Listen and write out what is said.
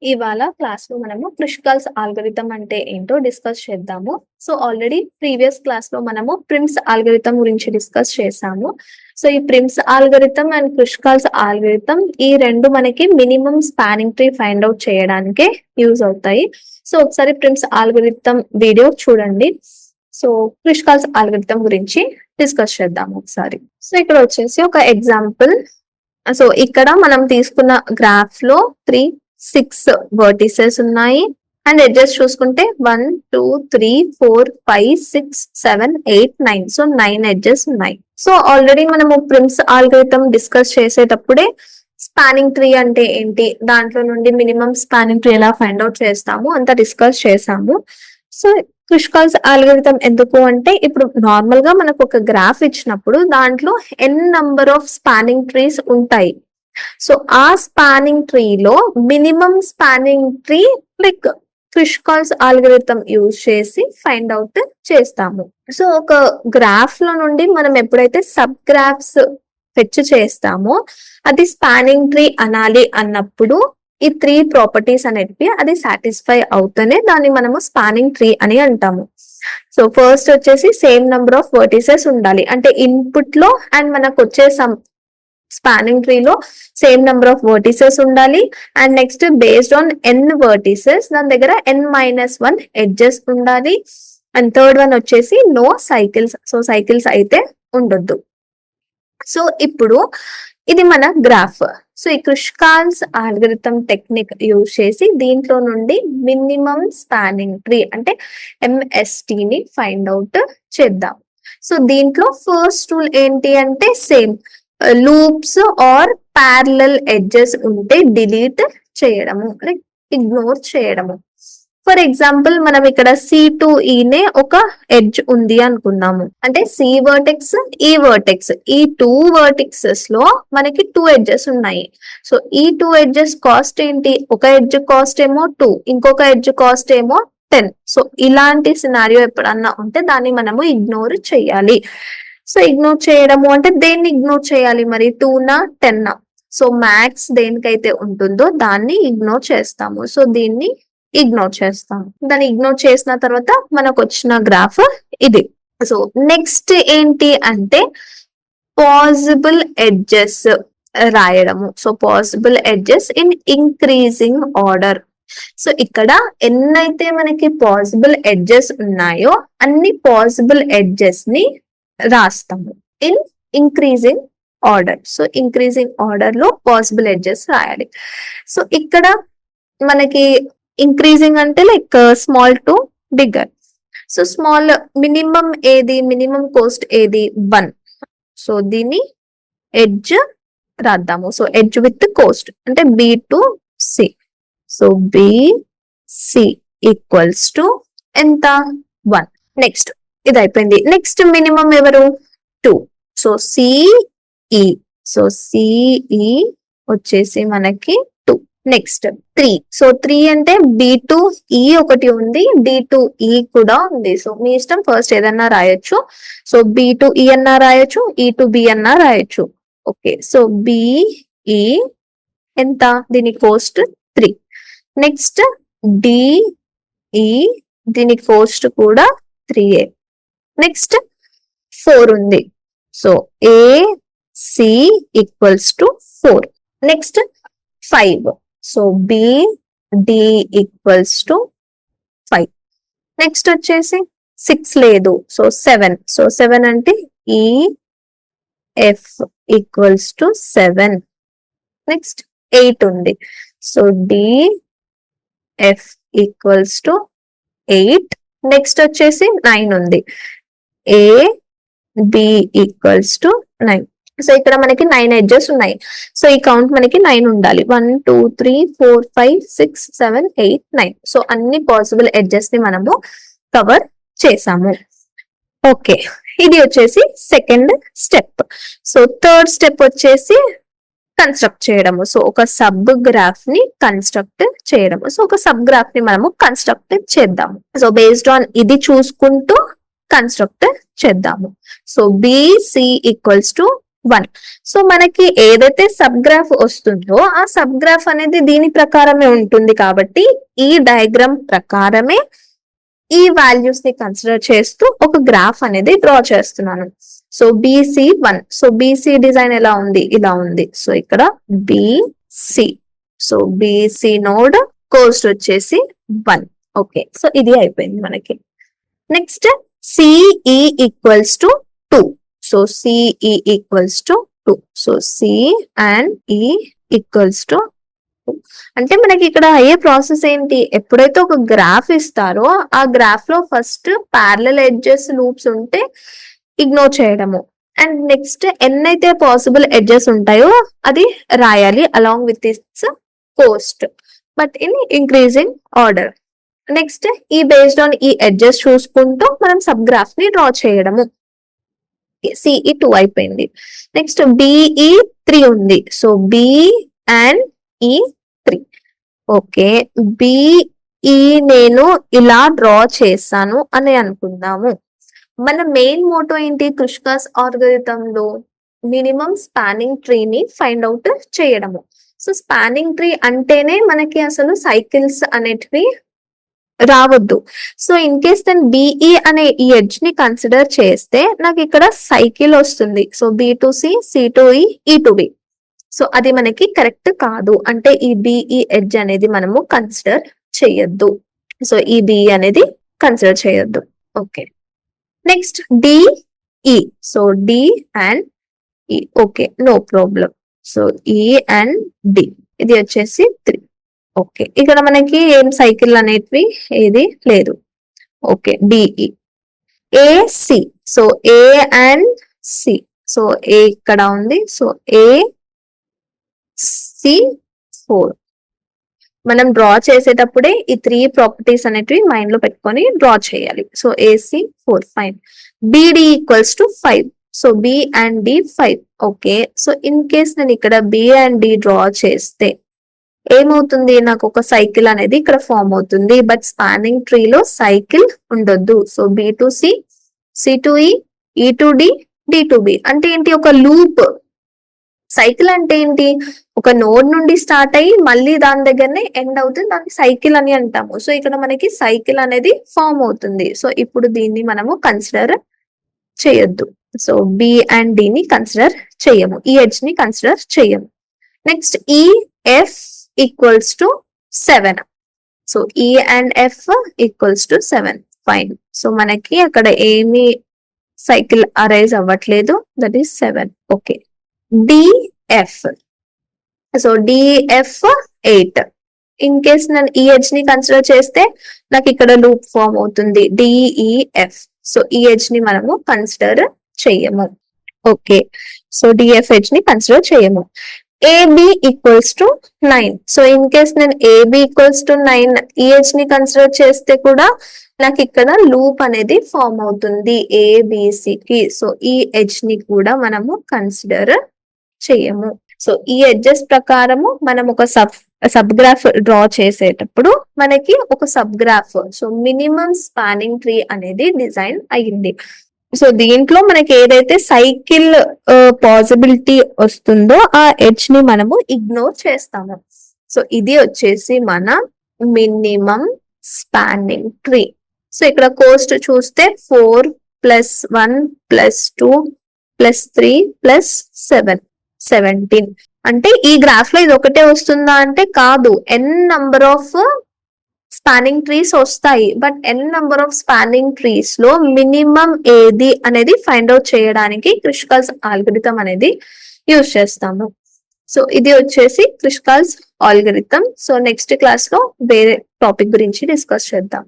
ఇవాళ క్లాస్ లో మనము కృష్కాల్స్ ఆల్గరిథం అంటే ఏంటో డిస్కస్ చేద్దాము. సో ఆల్రెడీ ప్రీవియస్ క్లాస్ లో మనము ప్రిమ్స్ ఆల్గరిథం గురించి డిస్కస్ చేసాము. సో ఈ ప్రిమ్స్ ఆల్గరిథం అండ్ కృష్కాల్స్ ఆల్గరిథం ఈ రెండు మనకి minimum spanning tree find out చేయడానికే యూజ్ అవుతాయి. సో ఒకసారి ప్రిమ్స్ ఆల్గరిథం వీడియో చూడండి. సో కృష్కాల్స్ ఆల్గరిథం గురించి డిస్కస్ చేద్దాము ఒకసారి. సో ఇక్కడ వచ్చేసి ఒక ఎగ్జాంపుల్. సో ఇక్కడ మనం తీసుకున్న గ్రాఫ్ లో 6 వర్టిసెస్ ఉన్నాయి అండ్ ఎడ్జెస్ చూసుకుంటే 1 2 3 4 5 6 7 8 9. సో 9 ఎడ్జెస్ ఉన్నాయి. సో ఆల్రెడీ మనము ప్రిమ్స్ ఆల్గరిథం డిస్కస్ చేసేటప్పుడే స్పానింగ్ ట్రీ అంటే ఏంటి, దాంట్లో నుండి మినిమం స్పానింగ్ ట్రీ ఎలా ఫైండ్ అవుట్ చేస్తాము అంతా డిస్కస్ చేసాము. సో కృష్కాల్స్ ఆల్గరిథం ఎందుకు అంటే, ఇప్పుడు నార్మల్ గా మనకు ఒక గ్రాఫ్ ఇచ్చినప్పుడు దాంట్లో n number of spanning trees ఉంటాయి. సో ఆ స్పానింగ్ ట్రీలో minimum spanning tree like Kruskal's algorithm use చేసి ఫైండ్ అవుట్ చేస్తాము. సో ఒక గ్రాఫ్ లో నుండి మనం ఎప్పుడైతే సబ్ గ్రాఫ్స్ ఫెచ్ చేస్తామో అది స్పానింగ్ ట్రీ అనాలి అన్నప్పుడు ఈ 3 ప్రాపర్టీస్ అనేటివి అది సాటిస్ఫై అవుతూనే దాన్ని మనము స్పానింగ్ ట్రీ అని అంటాము. సో ఫస్ట్ వచ్చేసి సేమ్ నంబర్ ఆఫ్ వర్టిసెస్ ఉండాలి, అంటే ఇన్పుట్ లో అండ్ మనకు వచ్చే స్పానింగ్ ట్రీ లో సేమ్ నెంబర్ ఆఫ్ వర్టిసెస్ ఉండాలి. And next based on n vertices దాని దగ్గర n-1 ఎడ్జెస్ ఉండాలి. అండ్ థర్డ్ వన్ వచ్చేసి నో సైకిల్స్. సో సైకిల్స్ అయితే ఉండొద్దు. సో ఇప్పుడు ఇది మన గ్రాఫ్. సో ఈ కృష్కాల్స్ ఆల్గరిథం టెక్నిక్ యూజ్ చేసి దీంట్లో నుండి మినిమం స్పానింగ్ ట్రీ అంటే MST ని ఫైండ్ అవుట్ చేద్దాం. సో దీంట్లో ఫస్ట్ రూల్ ఏంటి అంటే same loops are parallel edges ఉంటే డిలీట్ చేయడము, లైక్ ఇగ్నోర్ చేయడము. ఫర్ ఎగ్జాంపుల్ మనం ఇక్కడ C2E నే ఒక ఎడ్జ్ ఉంది అనుకున్నాము, అంటే C వర్టెక్స్ E వర్టెక్స్, ఈ 2 వర్టెక్సెస్ లో మనకి 2 ఎడ్జెస్ ఉన్నాయి. సో ఈ 2 ఎడ్జెస్ కాస్ట్ ఏంటి, ఒక ఎడ్జ్ కాస్ట్ ఏమో 2, ఇంకొక ఎడ్జ్ కాస్ట్ ఏమో 10. సో ఇలాంటి సినారియో ఎప్పుడన్నా ఉంటే దాన్ని మనము ఇగ్నోర్ చేయాలి. సో ఇగ్నోర్ చేయడము అంటే దేన్ని ఇగ్నోర్ చేయాలి మరి, 2 నా 10 నా? సో మ్యాక్స్ దేనికైతే ఉంటుందో దాన్ని ఇగ్నోర్ చేస్తాము. సో దీన్ని ఇగ్నోర్ చేస్తాము. దాన్ని ఇగ్నోర్ చేసిన తర్వాత మనకు వచ్చిన గ్రాఫ్ ఇది. సో నెక్స్ట్ ఏంటి అంటే పాసిబుల్ ఎడ్జెస్ రాయడము. So possible edges in increasing order. So ఇక్కడ ఎన్నైతే మనకి పాసిబుల్ ఎడ్జెస్ ఉన్నాయో అన్ని పాసిబుల్ ఎడ్జెస్ ని రాస్తాము in increasing order. So increasing order లో పాసిబుల్ ఎడ్జెస్ రాయాలి. సో ఇక్కడ మనకి ఇంక్రీజింగ్ అంటే like small to bigger. So small minimum ఏది, మినిమం కాస్ట్ ఏది 1. సో దీన్ని ఎడ్జ్ రాద్దాము. సో ఎడ్జ్ విత్ కాస్ట్ అంటే B to C. So BC equals to ఎంత, 1. నెక్స్ట్ ఇది అయిపోయింది. నెక్స్ట్ మినిమం ఎవరు, 2. So CE. సో CE వచ్చేసి మనకి 2. నెక్స్ట్ 3. సో 3 అంటే B to E ఒకటి ఉంది, D to E కూడా ఉంది. సో మీ ఇష్టం, ఫస్ట్ ఏదన్నా రాయొచ్చు. సో B to E అన్నా రాయొచ్చు, E to B అన్నా రాయొచ్చు. ఓకే, సో BE ఎంత, దీని కాస్ట్ 3. నెక్స్ట్ DE, దీని కాస్ట్ కూడా 3. నెక్స్ట్ 4 ఉంది. So AC equals to 4. Next 5. So BD equals to 5. Next వచ్చేసి 6 లేదు. సో 7. సో 7 అంటే EF ఈక్వల్స్ టు 7. నెక్స్ట్ 8 ఉంది. So DF equals to 8. Next వచ్చేసి 9 ఉంది. AB equals to 9. సో ఇక్కడ మనకి 9 ఎడ్జెస్ ఉన్నాయి. సో ఈ కౌంట్ మనకి 9 ఉండాలి. 1 2 3 4 5 6 7 8 9. సో అన్ని పాసిబుల్ ఎడ్జెస్ ని మనము కవర్ చేసాము. ఓకే, ఇది వచ్చేసి second step. So third step వచ్చేసి కన్స్ట్రక్ట్ చేయడము. సో ఒక సబ్ గ్రాఫ్ ని కన్స్ట్రక్ట్ చేయడము. సో ఒక సబ్ గ్రాఫ్ ని మనము కన్స్ట్రక్ట్ చేద్దాము. సో బేస్డ్ ఆన్ ఇది చూసుకుంటూ కన్స్ట్రక్ట్ చేద్దాము. So BC equals to 1. So మనకి ఏదైతే సబ్ గ్రాఫ్ వస్తుందో ఆ సబ్ గ్రాఫ్ అనేది దీని ప్రకారమే ఉంటుంది కాబట్టి ఈ డయాగ్రామ్ ప్రకారమే ఈ వాల్యూస్ ని కన్సిడర్ చేస్తూ ఒక గ్రాఫ్ అనేది డ్రా చేస్తున్నాను. So BC1. So BC design ఎలా ఉంది? ఇలా ఉంది. సో ఇక్కడ BC. So BC node Coast వచ్చేసి 1. ఓకే, సో ఇది అయిపోయింది మనకి. Next CE equals to 2. So CE equals to 2. So C and E equals to, అంటే మనకి ఇక్కడ అయ్యే ప్రాసెస్ ఏంటి? ఎప్పుడైతే ఒక గ్రాఫ్ ఇస్తారో ఆ గ్రాఫ్ లో ఫస్ట్ ప్యారలల్ ఎడ్జెస్ లూప్స్ ఉంటే ఇగ్నోర్ చేయడము, అండ్ నెక్స్ట్ ఎన్నైతే పాసిబుల్ ఎడ్జెస్ ఉంటాయో అది రాయాలి along with its Coast, but in increasing order. Next ఈ బేస్డ్ ఆన్ ఈ ఎడ్జెస్ చూసుకుంటూ మనం సబ్ గ్రాఫ్ ని డ్రా చేయడము. CE 2 అయిపోయింది. నెక్స్ట్ BE 3 ఉంది. So B and E 3. Okay, BE నేను ఇలా డ్రా చేశాను అని అనుకుందాము. మన మెయిన్ మోటో ఏంటి? కృష్కాస్ ఆల్గోరిథం లో మినిమం స్పానింగ్ ట్రీ ని ఫైండ్ అవుట్ చేయడము. సో స్పానింగ్ ట్రీ అంటేనే మనకి అసలు సైకిల్స్ అనేటివి రావద్దు. సో ఇన్ కేస్ నేను BE అనే ఈ ఎడ్జ్ ని కన్సిడర్ చేస్తే నాకు ఇక్కడ సైకిల్ వస్తుంది. So B to C, C to E, E to B. So అది మనకి కరెక్ట్ కాదు, అంటే ఈ BE ఎడ్జ్ అనేది మనము కన్సిడర్ చేయొద్దు. సో ఈ BE అనేది కన్సిడర్ చేయొద్దు. Okay, next DE. So D and E. Okay, no problem. So E and D ఇది వచ్చేసి 3. ఓకే, ఇక్కడ మనకి ఏం సైకిల్ అనేటివి ఏది లేదు. Okay, DE. AC. So A and C. So A ఇక్కడ ఉంది. So AC4. మనం డ్రా చేసేటప్పుడే ఈ 3 ప్రాపర్టీస్ అనేటివి మైండ్ లో పెట్టుకొని డ్రా చేయాలి. So AC4 fine. BD equals to 5. So B and D 5. Okay, so in case నేను ఇక్కడ B అండ్ D డ్రా చేస్తే ఏమవుతుంది? నాకు ఒక సైకిల్ అనేది ఇక్కడ ఫామ్ అవుతుంది, బట్ స్పానింగ్ ట్రీ లో సైకిల్ ఉండొద్దు. So B to C, C to E, E to D, D to B. అంటే ఏంటి? ఒక లూప్. సైకిల్ అంటే ఏంటి? ఒక నోడ్ నుండి స్టార్ట్ అయ్యి మళ్ళీ దాని దగ్గరనే ఎండ్ అవుతుంది, దాన్ని సైకిల్ అని అంటాము. సో ఇక్కడ మనకి సైకిల్ అనేది ఫామ్ అవుతుంది. సో ఇప్పుడు దీన్ని మనము కన్సిడర్ చేయొద్దు. సో B అండ్ D ని కన్సిడర్ చేయము, ఈ ఎడ్జ్ ని కన్సిడర్ చేయము. Next EF equals to 7. So E and F equals to 7. Fine. So మనకి అక్కడ ఏమి సైకిల్ అరైజ్ అవ్వట్లేదు, that is 7. Okay, DF. So DF 8. In case నేను ఈ ఎడ్జ్ ని కన్సిడర్ చేస్తే నాకు ఇక్కడ లూప్ ఫామ్ అవుతుంది DEF. సో ఈ ఎడ్జ్ ని మనము కన్సిడర్ చేయము. ఓకే, సో DF ఎడ్జ్ ని కన్సిడర్ చేయము. AB equals to 9. So in case నేను AB ఈక్వల్స్ టు 9 ఈ ఎడ్జ్ ని కన్సిడర్ చేస్తే కూడా నాకు ఇక్కడ లూప్ అనేది ఫామ్ అవుతుంది ABC కి. సో ఈ ఎడ్జ్ ని కూడా మనము కన్సిడర్ చేయము. సో ఈ ఎడ్జెస్ ప్రకారము మనం ఒక సబ్ గ్రాఫ్ డ్రా చేసేటప్పుడు మనకి ఒక sub graph, so minimum spanning tree అనేది డిజైన్ అయ్యింది. సో దీంట్లో మనకి ఏదైతే సైకిల్ పాసిబిలిటీ వస్తుందో ఆ ఎడ్జ్ ని మనము ఇగ్నోర్ చేస్తాము. సో ఇది వచ్చేసి మన మినిమం స్పానింగ్ ట్రీ. సో ఇక్కడ కోస్ట్ చూస్తే 4 + 1 + 2 + 3 + 7 17. అంటే ఈ గ్రాఫ్ లో ఇది ఒకటే వస్తుందా అంటే కాదు, n number of spanning trees వస్తాయి, but n number of spanning trees లో మినిమం ఏది అనేది ఫైండ్ అవుట్ చేయడానికి క్రిష్కాల్స్ ఆల్గోరిథం అనేది యూజ్ చేస్తాము. సో ఇది వచ్చేసి Kruskal's algorithm. So next class లో వేరే టాపిక్ గురించి డిస్కస్ చేద్దాం.